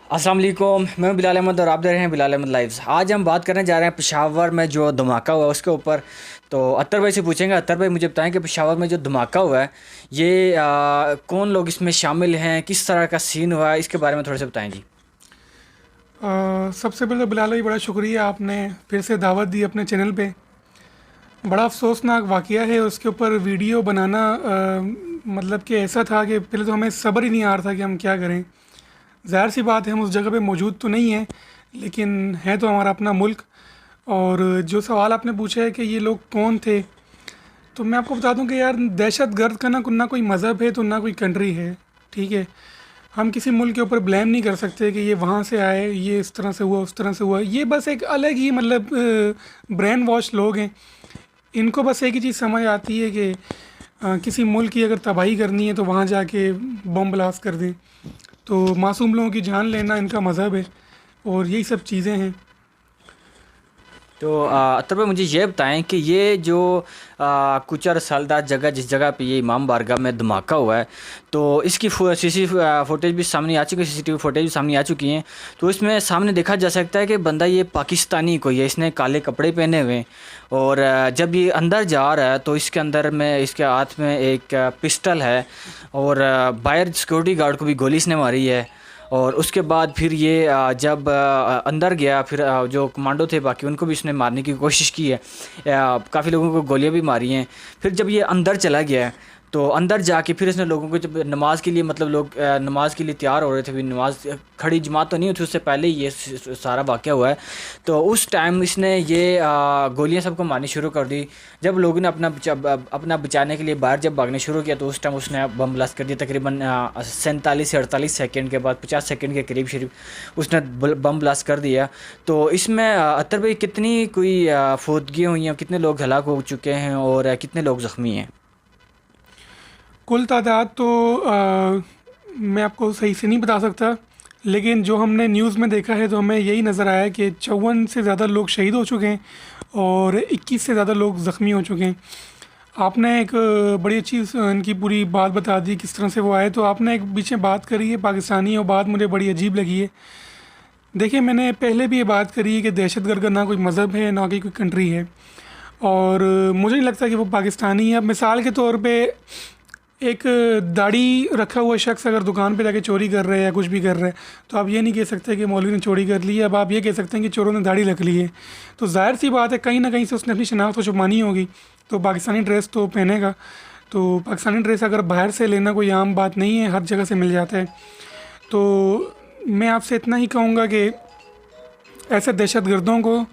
अस्सलाम वालेकुम, मैं बिलाल अहमद और आप देख रहे हैं बिलाल अहमद लाइव्स। आज हम बात करने जा रहे हैं पेशावर में जो धमाका हुआ है उसके ऊपर। तो अत्तर भाई से पूछेंगे। अत्तर भाई मुझे बताएं कि पेशावर में जो धमाका हुआ है ये कौन लोग इसमें शामिल हैं, किस तरह का सीन हुआ है, इसके बारे में थोड़ा सा बताएं जी। सबसे पहले तो बिलाल भाई बड़ा शुक्रिया, आपने फिर से दावत दी अपने चैनल पे। बड़ा अफसोसनाक वाक़या है, उसके ऊपर वीडियो बनाना मतलब कि ऐसा था कि पहले तो हमें सब्र ही नहीं आ रहा था कि हम क्या करें। ज़ाहिर सी बात है हम उस जगह पे मौजूद तो नहीं हैं, लेकिन है तो हमारा अपना मुल्क। और जो सवाल आपने पूछा है कि ये लोग कौन थे, तो मैं आपको बता दूं कि यार दहशत गर्द का ना कोई मज़हब है तो ना कोई कंट्री है। ठीक है, हम किसी मुल्क के ऊपर ब्लेम नहीं कर सकते कि ये वहाँ से आए, ये इस तरह से हुआ उस तरह से हुआ। ये बस एक अलग ही मतलब ब्रेन वॉश लोग हैं। इनको बस एक ही चीज़ समझ आती है कि किसी मुल्क की अगर तबाही करनी है तो वहाँ जाके बम ब्लास्ट कर दें। तो मासूम लोगों की जान लेना इनका मज़हब है और यही सब चीज़ें हैं। तो अत्तर भाई मुझे ये बताएं कि ये जो कुचर सालदार जगह, जिस जगह पे ये इमाम बारगाह में धमाका हुआ है, तो इसकी सीसी फुटेज भी सामने आ चुकी है, सीसीटीवी फुटेज भी सामने आ चुकी हैं। तो इसमें सामने देखा जा सकता है कि बंदा ये पाकिस्तानी कोई है, इसने काले कपड़े पहने हुए हैं। और जब ये अंदर जा रहा है तो इसके अंदर में इसके हाथ में एक पिस्टल है। और बाहर सिक्योरिटी गार्ड को भी गोली इसने मारी है। और उसके बाद फिर ये जब अंदर गया, फिर जो कमांडो थे बाकी उनको भी इसने मारने की कोशिश की है। काफ़ी लोगों को गोलियां भी मारी हैं। फिर जब ये अंदर चला गया है तो अंदर जाके फिर इसने लोगों को, जब नमाज के लिए मतलब लोग नमाज के लिए तैयार हो रहे थे, भी नमाज खड़ी जमात तो नहीं हुई थी, उससे पहले ही ये सारा वाक़या हुआ है। तो उस टाइम इसने ये गोलियां सबको मारनी शुरू कर दी। जब लोगों ने अपना बचाने के लिए बाहर जब भागने शुरू किया तो उस टाइम उसने बम ब्लास्ट कर दिया। तकरीबन 47 से 48 सेकेंड के बाद, 50 सेकेंड के करीब शरीफ उसने बम ब्लास्ट कर दिया। तो इसमें अतर भाई कितनी कोई फौतगियाँ हुई हैं, कितने लोग हलाक हो चुके हैं और कितने लोग ज़ख्मी हैं? कुल तादाद तो मैं आपको सही से नहीं बता सकता, लेकिन जो हमने न्यूज़ में देखा है तो हमें यही नज़र आया कि 54 से ज़्यादा लोग शहीद हो चुके हैं और 21 से ज़्यादा लोग ज़ख्मी हो चुके हैं। आपने एक बड़ी अच्छी इनकी पूरी बात बता दी किस तरह से वो आए। तो आपने एक बीच में बात करी है पाकिस्तानी, और बात मुझे बड़ी अजीब लगी है। देखिए, मैंने पहले भी ये बात करी है कि दहशतगर्द का ना कोई मज़हब है ना कि कोई कंट्री है, और मुझे नहीं लगता कि वो पाकिस्तानी है। अब मिसाल के तौर पे एक दाढ़ी रखा हुआ शख्स अगर दुकान पे जाके चोरी कर रहे हैं या कुछ भी कर रहे हैं, तो आप ये नहीं कह सकते कि मौलवी ने चोरी कर ली है। अब आप ये कह सकते हैं कि चोरों ने दाढ़ी रख ली है। तो ज़ाहिर सी बात है कहीं ना कहीं से उसने अपनी शनाख्त तो छुपानी होगी, तो पाकिस्तानी ड्रेस तो पहनेगा। तो पाकिस्तानी ड्रेस अगर बाहर से लेना कोई आम बात नहीं है, हर जगह से मिल जाता है। तो मैं आपसे इतना ही कहूँगा कि ऐसे दहशतगर्दों को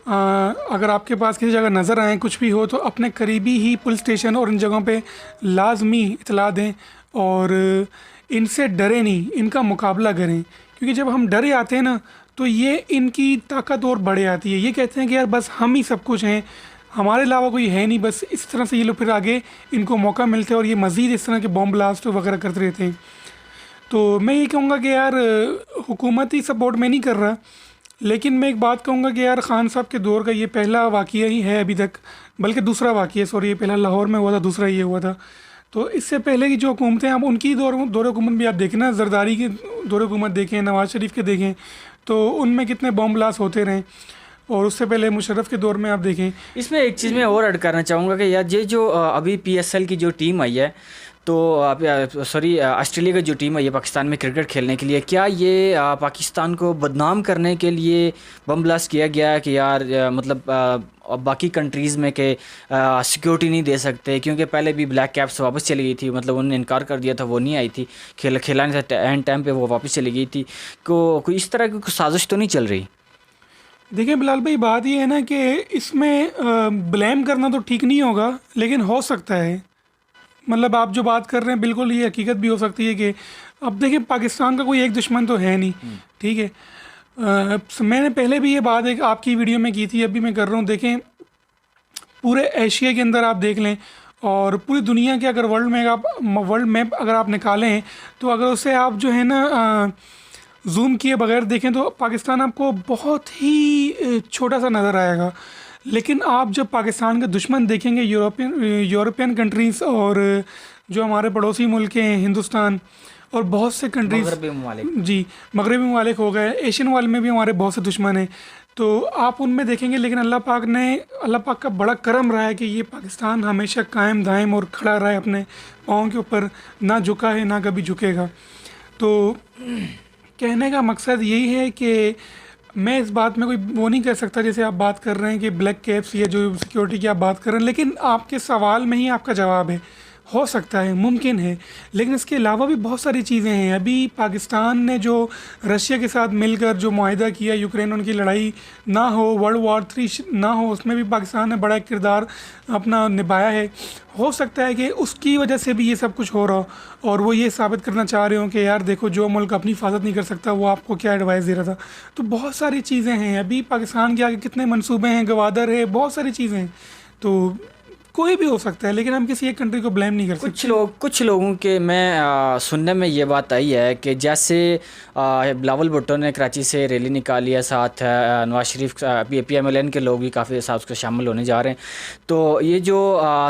अगर आपके पास किसी जगह नज़र आए, कुछ भी हो, तो अपने करीबी ही पुलिस स्टेशन और इन जगहों पे लाजमी इतला दें और इनसे डरे नहीं, इनका मुकाबला करें। क्योंकि जब हम डरे आते हैं ना, तो ये इनकी ताकत और बढ़ जाती है। ये कहते हैं कि यार बस हम ही सब कुछ हैं, हमारे अलावा कोई है नहीं। बस इस तरह से ये लोग फिर आगे इनको मौका मिलता है और ये मज़ीद इस तरह के बॉम्ब ब्लास्ट वगैरह करते रहते हैं। तो मैं ये कहूँगा कि यार हुकूमती सपोर्ट मैं नहीं कर रहा, लेकिन मैं एक बात कहूँगा कि यार ख़ान साहब के दौर का ये पहला वाक़या ही है अभी तक, बल्कि दूसरा वाक़या, सॉरी, ये पहला लाहौर में हुआ था, दूसरा ये हुआ था। तो इससे पहले की जो हुकूमतें, आप उनकी दौर हुकूमत भी आप देखें ना, जरदारी की दौर हुकूमत देखें, नवाज़ शरीफ के देखें, तो उनमें कितने बॉम्ब ब्लास्ट होते रहे। और उससे पहले मुशर्रफ के दौर में आप देखें। इसमें एक चीज़ मैं और ऐड करना चाहूँगा कि यार ये जो अभी पीएसएल की जो टीम आई है, तो आप सॉरी ऑस्ट्रेलिया की जो टीम आई है पाकिस्तान में क्रिकेट खेलने के लिए, क्या ये पाकिस्तान को बदनाम करने के लिए बम ब्लास्ट किया गया है कि यार मतलब बाकी कंट्रीज़ में के सिक्योरिटी नहीं दे सकते? क्योंकि पहले भी ब्लैक कैप्स वापस चली गई थी, मतलब उन्होंने इनकार कर दिया था, वो नहीं आई थी, खेला नहीं था, एंड टाइम पे वो वापस चली गई थी। कोई इस तरह की साजिश तो नहीं चल रही? देखिए बिलाल भाई, बात ये है ना कि इसमें ब्लेम करना तो ठीक नहीं होगा, लेकिन हो सकता है, मतलब आप जो बात कर रहे हैं बिल्कुल ये हकीकत भी हो सकती है कि अब देखिए पाकिस्तान का कोई एक दुश्मन तो है नहीं। ठीक है, मैंने पहले भी ये बात एक आपकी वीडियो में की थी, अभी मैं कर रहा हूँ। देखें, पूरे एशिया के अंदर आप देख लें और पूरी दुनिया के अगर वर्ल्ड मैप अगर आप निकालें, तो अगर उसे आप जो है ना जूम किए बगैर देखें तो पाकिस्तान आपको बहुत ही छोटा सा नज़र आएगा। लेकिन आप जब पाकिस्तान के दुश्मन देखेंगे, यूरोपियन कंट्रीज़ और जो हमारे पड़ोसी मुल्क हैं, हिंदुस्तान और बहुत से कंट्रीज़, मगरबी ममालिक। जी, मगरबी ममालिक हो गए, एशियन वाले में भी हमारे बहुत से दुश्मन हैं। तो आप उनमें देखेंगे, लेकिन अल्लाह पाक का बड़ा करम रहा है कि ये पाकिस्तान हमेशा कायम दायम और खड़ा रहा है अपने पाँव के ऊपर, ना झुका है ना कभी झुकेगा। तो कहने का मकसद यही है कि मैं इस बात में कोई वो नहीं कर सकता, जैसे आप बात कर रहे हैं कि ब्लैक कैप्स, ये जो सिक्योरिटी की आप बात कर रहे हैं, लेकिन आपके सवाल में ही आपका जवाब है। हो सकता है, मुमकिन है, लेकिन इसके अलावा भी बहुत सारी चीज़ें हैं। अभी पाकिस्तान ने जो रशिया के साथ मिलकर जो मुआहिदा किया, यूक्रेन उनकी लड़ाई ना हो, वर्ल्ड वॉर 3 ना हो, उसमें भी पाकिस्तान ने बड़ा किरदार अपना निभाया है। हो सकता है कि उसकी वजह से भी ये सब कुछ हो रहा हो और वो ये साबित करना चाह रहे हो कि यार देखो, जो मुल्क अपनी हिफाजत नहीं कर सकता वो आपको क्या एडवाइस दे रहा था। तो बहुत सारी चीज़ें हैं, अभी पाकिस्तान के आगे कितने मंसूबे हैं, गवादर है, बहुत सारी चीज़ें हैं। तो कोई भी हो सकता है, लेकिन हम किसी एक कंट्री को ब्लेम नहीं कर सकते। कुछ लोगों के मैं सुनने में ये बात आई है कि जैसे बिलावल भुट्टो ने कराची से रैली निकाली है, साथ नवाज शरीफ PMLN के लोग भी काफ़ी साथ उसको शामिल होने जा रहे हैं। तो ये जो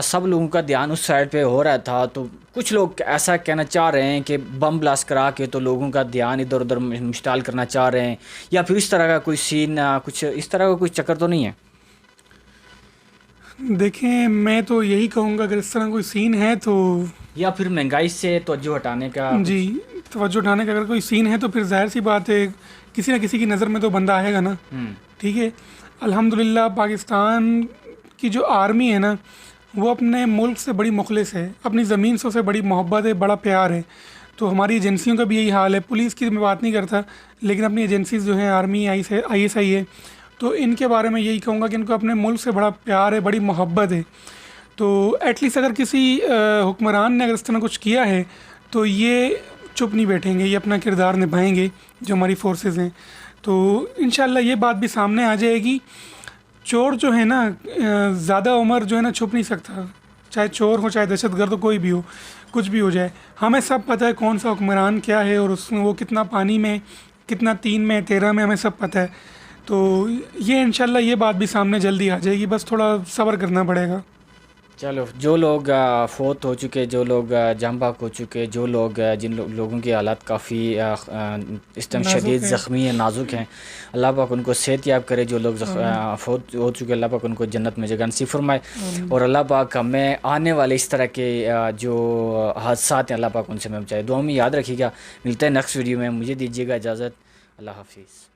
सब लोगों का ध्यान उस साइड पे हो रहा था, तो कुछ लोग ऐसा कहना चाह रहे हैं कि बम ब्लास्ट करा के तो लोगों का ध्यान इधर उधर मुश्ताल करना चाह रहे हैं, या फिर इस तरह का कोई सीन, कुछ इस तरह का कोई चक्कर तो नहीं है? देखें, मैं तो यही कहूँगा, अगर इस तरह कोई सीन है तो या फिर महंगाई से तवज्जो हटाने का जी, तवज्जो उठाने का अगर कोई सीन है तो फिर जाहिर सी बात है, किसी ना किसी की नज़र में तो बंदा आएगा ना। ठीक है, अल्हम्दुलिल्लाह पाकिस्तान की जो आर्मी है ना, वो अपने मुल्क से बड़ी मुखलिस है, अपनी ज़मीन से उसे बड़ी मोहब्बत है, बड़ा प्यार है। तो हमारी एजेंसियों का भी यही हाल है। पुलिस की मैं बात नहीं करता, लेकिन अपनी एजेंसीज जो हैं, आर्मी, ISI है, तो इनके बारे में यही कहूँगा कि इनको अपने मुल्क से बड़ा प्यार है, बड़ी मोहब्बत है। तो एटलीस्ट अगर किसी हुक्मरान ने अगर इस तरह कुछ किया है तो ये चुप नहीं बैठेंगे, ये अपना किरदार निभाएंगे जो हमारी फोर्सेस हैं। तो इंशाल्लाह ये बात भी सामने आ जाएगी। चोर जो है ना, ज़्यादा उम्र जो है ना छुप नहीं सकता, चाहे चोर हो चाहे दहशतगर्द हो, कोई भी हो, कुछ भी हो जाए। हमें सब पता है कौन सा हुक्मरान क्या है और उसमें वो कितना पानी में, कितना 3 में 13 में, हमें सब पता है। तो ये इंशाल्लाह ये बात भी सामने जल्दी आ जाएगी, बस थोड़ा सब्र करना पड़ेगा। चलो, जो लोग फोत हो चुके, जो लोग जाम बहक हो चुके, जो लोग लोगों की हालात काफ़ी इस टाइम शदीद ज़ख्मी हैं, नाजुक हैं, अल्लाह पाक उनको सेहत याब करे। जो लोग फोत हो चुके, अल्लाह पाक उनको जन्नत में जगह नसीब फरमाए। और अल्लाह पाक हमें आने वाले इस तरह के जो हादसात हैं, अल्लाह पाक उनसे हमें बचाए। दुआ में याद रखिएगा। मिलते हैं नेक्स्ट वीडियो में, मुझे दीजिएगा इजाज़त। अल्लाह हाफिज़।